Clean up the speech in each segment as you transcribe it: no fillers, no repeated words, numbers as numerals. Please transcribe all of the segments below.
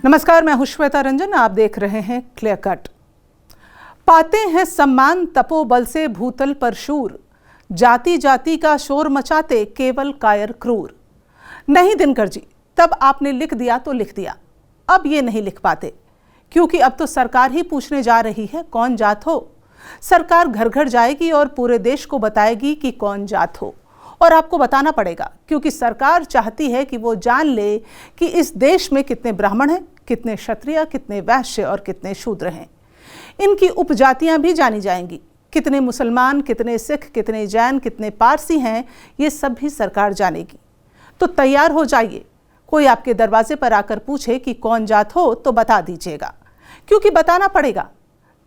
नमस्कार, मैं हूं श्वेता रंजन। आप देख रहे हैं क्लियर कट। पाते हैं सम्मान तपोबल से भूतल पर शूर, जाति जाति का शोर मचाते केवल कायर क्रूर। नहीं दिनकर जी, तब आपने लिख दिया तो लिख दिया, अब ये नहीं लिख पाते, क्योंकि अब तो सरकार ही पूछने जा रही है कौन जात हो। सरकार घर घर जाएगी और पूरे देश को बताएगी कि कौन जात हो, और आपको बताना पड़ेगा, क्योंकि सरकार चाहती है कि वो जान ले कि इस देश में कितने ब्राह्मण हैं, कितने क्षत्रिय, कितने वैश्य और कितने शूद्र हैं। इनकी उपजातियां भी जानी जाएंगी, कितने मुसलमान, कितने सिख, कितने जैन, कितने पारसी हैं, ये सब भी सरकार जानेगी। तो तैयार हो जाइए, कोई आपके दरवाजे पर आकर पूछे कि कौन जात हो तो बता दीजिएगा, क्योंकि बताना पड़ेगा।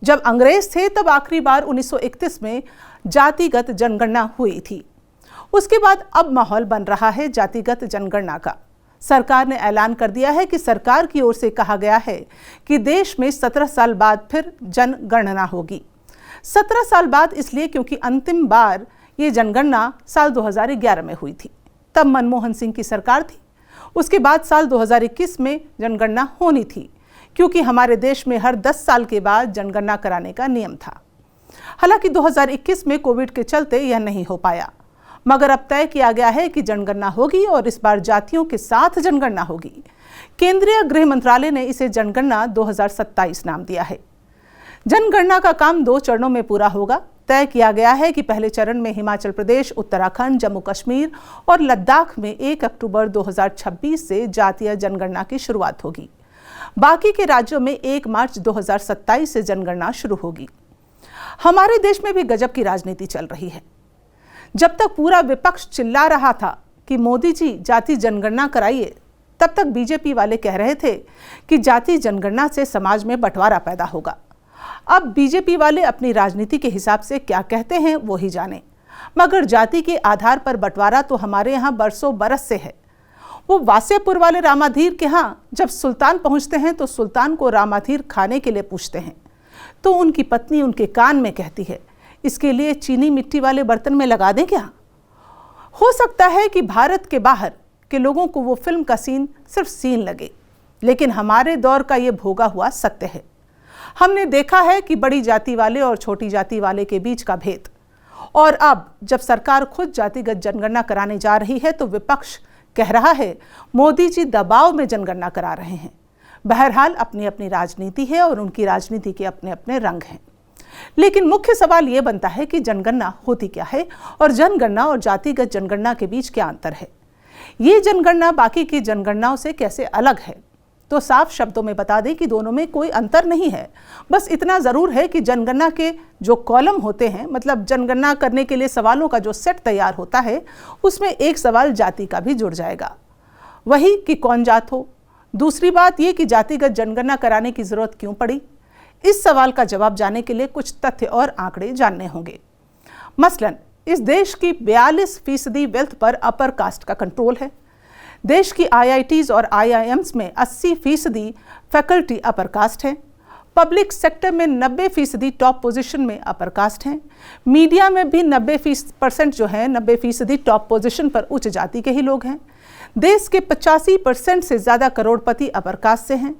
जब अंग्रेज थे तब आखिरी बार 1931 में जातिगत जनगणना हुई थी। उसके बाद अब माहौल बन रहा है जातिगत जनगणना का। सरकार ने ऐलान कर दिया है कि सरकार की ओर से कहा गया है कि देश में 17 साल बाद फिर जनगणना होगी। 17 साल बाद इसलिए क्योंकि अंतिम बार ये जनगणना साल 2011 में हुई थी, तब मनमोहन सिंह की सरकार थी। उसके बाद साल 2021 में जनगणना होनी थी, क्योंकि हमारे देश में हर 10 साल के बाद जनगणना कराने का नियम था। हालांकि 2021 में कोविड के चलते यह नहीं हो पाया, मगर अब तय किया गया है कि जनगणना होगी और इस बार जातियों के साथ जनगणना होगी। केंद्रीय गृह मंत्रालय ने इसे जनगणना 2027 नाम दिया है। जनगणना का काम 2 चरणों में पूरा होगा। तय किया गया है कि पहले चरण में हिमाचल प्रदेश, उत्तराखंड, जम्मू कश्मीर और लद्दाख में 1 अक्टूबर 2026 से जातीय जनगणना की शुरुआत होगी। बाकी के राज्यों में 1 मार्च 2027 से जनगणना शुरू होगी। हमारे देश में भी गजब की राजनीति चल रही है। जब तक पूरा विपक्ष चिल्ला रहा था कि मोदी जी जाति जनगणना कराइए, तब तक बीजेपी वाले कह रहे थे कि जाति जनगणना से समाज में बंटवारा पैदा होगा। अब बीजेपी वाले अपनी राजनीति के हिसाब से क्या कहते हैं वो ही जाने, मगर जाति के आधार पर बंटवारा तो हमारे यहाँ बरसों बरस से है। वो वासेपुर वाले रामाधीर के यहाँ जब सुल्तान पहुँचते हैं तो सुल्तान को रामाधीर खाने के लिए पूछते हैं, तो उनकी पत्नी उनके कान में कहती है, इसके लिए चीनी मिट्टी वाले बर्तन में लगा दें क्या? हो सकता है कि भारत के बाहर के लोगों को वो फिल्म का सीन सिर्फ सीन लगे, लेकिन हमारे दौर का ये भोगा हुआ सत्य है। हमने देखा है कि बड़ी जाति वाले और छोटी जाति वाले के बीच का भेद। और अब जब सरकार खुद जातिगत जनगणना कराने जा रही है तो विपक्ष कह रहा है मोदी जी दबाव में जनगणना करा रहे हैं। बहरहाल अपनी अपनी राजनीति है और उनकी राजनीति के अपने अपने रंग हैं। लेकिन मुख्य सवाल यह बनता है कि जनगणना होती क्या है और जनगणना और जातिगत जनगणना के बीच क्या अंतर है। ये जनगणना बाकी की जनगणनाओं से कैसे अलग है? तो साफ शब्दों में बता दें कि दोनों में कोई अंतर नहीं है। बस इतना ज़रूर है कि जनगणना के जो कॉलम होते हैं, मतलब जनगणना करने के लिए सवालों का जो सेट तैयार होता है, उसमें एक सवाल जाति का भी जुड़ जाएगा, वही कि कौन जात हो। दूसरी बात ये कि जातिगत जनगणना कराने की ज़रूरत क्यों पड़ी। इस सवाल का जवाब जानने के लिए कुछ तथ्य और आंकड़े जानने होंगे। मसलन इस देश की 42% वेल्थ पर अपर कास्ट का कंट्रोल है। देश की IITs और IIMs में 80% फैकल्टी अपर कास्ट है। पब्लिक सेक्टर में 90% टॉप पोजीशन में अपर कास्ट हैं। मीडिया में भी 90% जो है 90% टॉप पोजीशन पर उच्च जाति के ही लोग हैं। देश के 85% से ज़्यादा करोड़पति अपर कास्ट से हैं।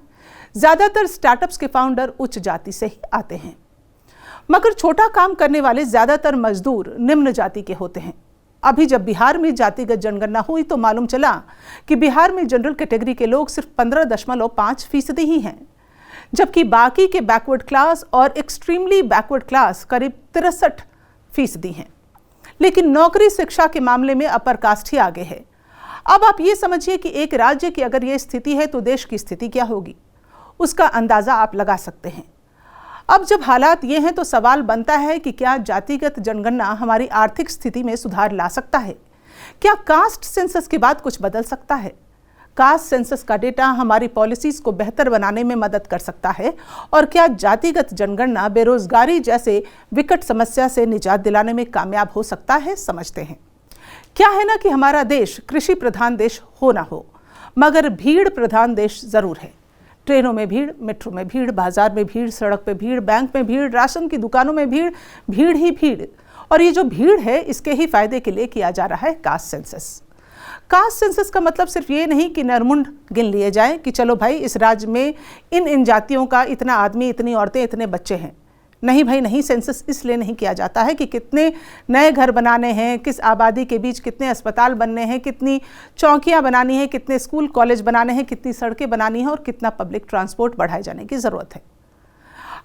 ज़्यादातर स्टार्टअप्स के फाउंडर उच्च जाति से ही आते हैं, मगर छोटा काम करने वाले ज़्यादातर मजदूर निम्न जाति के होते हैं। अभी जब बिहार में जातिगत जनगणना हुई तो मालूम चला कि बिहार में जनरल कैटेगरी के लोग सिर्फ 15.5% ही हैं, जबकि बाकी के बैकवर्ड क्लास और एक्सट्रीमली बैकवर्ड क्लास करीब 63% हैं। लेकिन नौकरी शिक्षा के मामले में अपर कास्ट ही आगे है। अब आप ये समझिए कि एक राज्य की अगर ये स्थिति है तो देश की स्थिति क्या होगी, उसका अंदाजा आप लगा सकते हैं। अब जब हालात ये हैं तो सवाल बनता है कि क्या जातिगत जनगणना हमारी आर्थिक स्थिति में सुधार ला सकता है? क्या कास्ट सेंसस के बाद कुछ बदल सकता है? कास्ट सेंसस का डेटा हमारी पॉलिसीज को बेहतर बनाने में मदद कर सकता है? और क्या जातिगत जनगणना बेरोजगारी जैसे विकट समस्या से निजात दिलाने में कामयाब हो सकता है? समझते हैं। क्या है ना कि हमारा देश कृषि प्रधान देश हो ना हो, मगर भीड़ प्रधान देश जरूर है। ट्रेनों में भीड़, मेट्रो में भीड़, बाजार में भीड़, सड़क पे भीड़, बैंक में भीड़, राशन की दुकानों में भीड़, भीड़ ही भीड़। और ये जो भीड़ है इसके ही फायदे के लिए किया जा रहा है कास्ट सेंसस। कास्ट सेंसस का मतलब सिर्फ ये नहीं कि नरमुंड गिन लिए जाएं कि चलो भाई इस राज्य में इन जातियों का इतना आदमी, इतनी औरतें, इतने बच्चे हैं। नहीं भाई नहीं, सेंसस इसलिए नहीं किया जाता है कि कितने नए घर बनाने हैं, किस आबादी के बीच कितने अस्पताल बनने हैं, कितनी चौकियां बनानी है, कितने स्कूल कॉलेज बनाने हैं, कितनी सड़कें बनानी हैं और कितना पब्लिक ट्रांसपोर्ट बढ़ाए जाने की ज़रूरत है।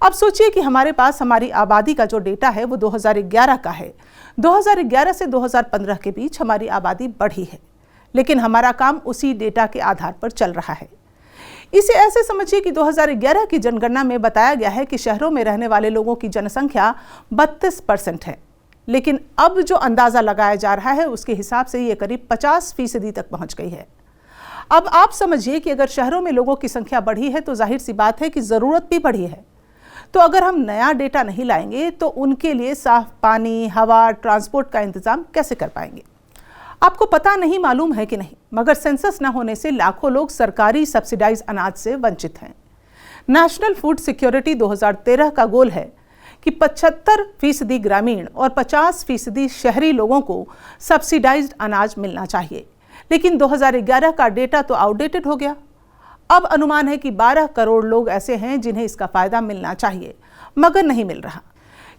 अब सोचिए कि हमारे पास हमारी आबादी का जो डेटा है वो 2011 का है। 2011 से 2015 के बीच हमारी आबादी बढ़ी है, लेकिन हमारा काम उसी डेटा के आधार पर चल रहा है। इसे ऐसे समझिए कि 2011 की जनगणना में बताया गया है कि शहरों में रहने वाले लोगों की जनसंख्या 32% है, लेकिन अब जो अंदाजा लगाया जा रहा है उसके हिसाब से ये करीब 50% तक पहुंच गई है। अब आप समझिए कि अगर शहरों में लोगों की संख्या बढ़ी है तो जाहिर सी बात है कि ज़रूरत भी बढ़ी है। तो अगर हम नया डेटा नहीं लाएंगे तो उनके लिए साफ पानी, हवा, ट्रांसपोर्ट का इंतजाम कैसे कर पाएंगे? आपको पता नहीं, मालूम है कि नहीं, मगर सेंसस न होने से लाखों लोग सरकारी सब्सिडाइज अनाज से वंचित हैं। नेशनल फूड सिक्योरिटी 2013 का गोल है कि 75% ग्रामीण और 50% शहरी लोगों को सब्सिडाइज्ड अनाज मिलना चाहिए, लेकिन 2011 का डेटा तो आउटडेटेड हो गया। अब अनुमान है कि 12 करोड़ लोग ऐसे हैं जिन्हें इसका फायदा मिलना चाहिए, मगर नहीं मिल रहा।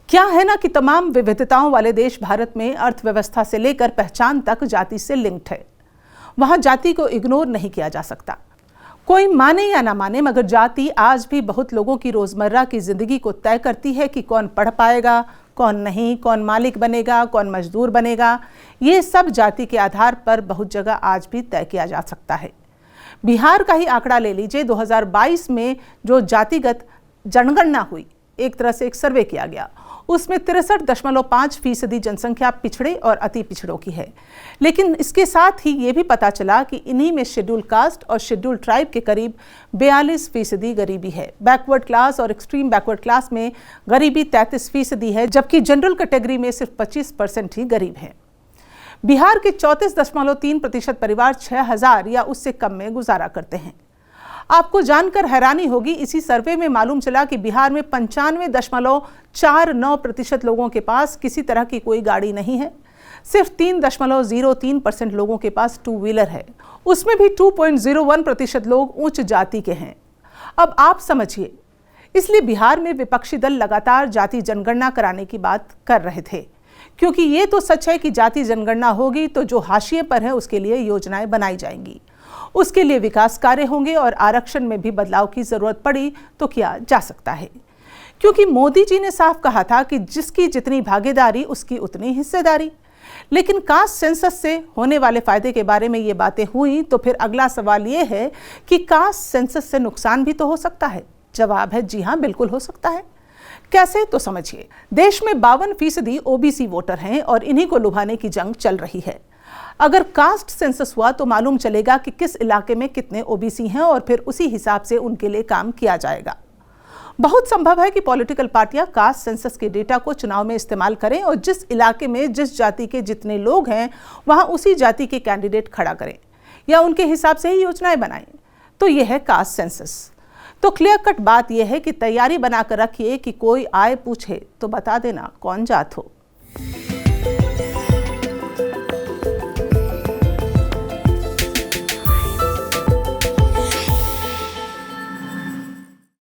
क्या है ना कि तमाम विविधताओं वाले देश भारत में अर्थव्यवस्था से लेकर पहचान तक जाति से लिंक्ड है। वहां जाति को इग्नोर नहीं किया जा सकता। कोई माने या ना माने, मगर जाति आज भी बहुत लोगों की रोजमर्रा की जिंदगी को तय करती है कि कौन पढ़ पाएगा, कौन नहीं, कौन मालिक बनेगा, कौन मजदूर बनेगा। ये सब जाति के आधार पर बहुत जगह आज भी तय किया जा सकता है। बिहार का ही आंकड़ा ले लीजिए। 2022 में जो जातिगत जनगणना हुई, एक तरह से एक सर्वे किया गया, उसमें 63.5% जनसंख्या पिछड़े और अति पिछड़ों की है। लेकिन इसके साथ ही ये भी पता चला कि इन्हीं में शेड्यूल कास्ट और शेड्यूल ट्राइब के करीब 42% गरीबी है। बैकवर्ड क्लास और एक्सट्रीम बैकवर्ड क्लास में गरीबी 33% है, जबकि जनरल कैटेगरी में सिर्फ 25% ही गरीब है। बिहार के 34.3% परिवार 6,000 या उससे कम में गुजारा करते हैं। आपको जानकर हैरानी होगी, इसी सर्वे में मालूम चला कि बिहार में 95.49% लोगों के पास किसी तरह की कोई गाड़ी नहीं है। सिर्फ 3.03% लोगों के पास टू व्हीलर है। उसमें भी 2.01% लोग उच्च जाति के हैं। अब आप समझिए, इसलिए बिहार में विपक्षी दल लगातार जाति जनगणना कराने की बात कर रहे थे, क्योंकि ये तो सच है कि जाति जनगणना होगी तो जो हाशिए पर है उसके लिए योजनाएं बनाई जाएंगी, उसके लिए विकास कार्य होंगे और आरक्षण में भी बदलाव की जरूरत पड़ी तो किया जा सकता है। क्योंकि मोदी जी ने साफ कहा था कि जिसकी जितनी भागीदारी उसकी उतनी हिस्सेदारी। लेकिन कास्ट सेंसस से होने वाले फायदे के बारे में ये बातें हुई तो फिर अगला सवाल ये है कि कास्ट सेंसस से नुकसान भी तो हो सकता है। जवाब है जी हाँ, बिल्कुल हो सकता है। कैसे, तो समझिए। देश में 52% ओबीसी वोटर हैं और इन्हीं को लुभाने की जंग चल रही है। अगर कास्ट सेंसस हुआ तो मालूम चलेगा कि किस इलाके में कितने ओबीसी हैं और फिर उसी हिसाब से उनके लिए काम किया जाएगा। बहुत संभव है कि पॉलिटिकल पार्टियां कास्ट सेंसस के डेटा को चुनाव में इस्तेमाल करें और जिस इलाके में जिस जाति के जितने लोग हैं वहां उसी जाति के कैंडिडेट खड़ा करें या उनके हिसाब से ही योजनाएं बनाएं। तो यह है कास्ट सेंसस। तो क्लियर कट बात यह है कि तैयारी बनाकर रखिए कि कोई आए पूछे तो बता देना कौन जात हो।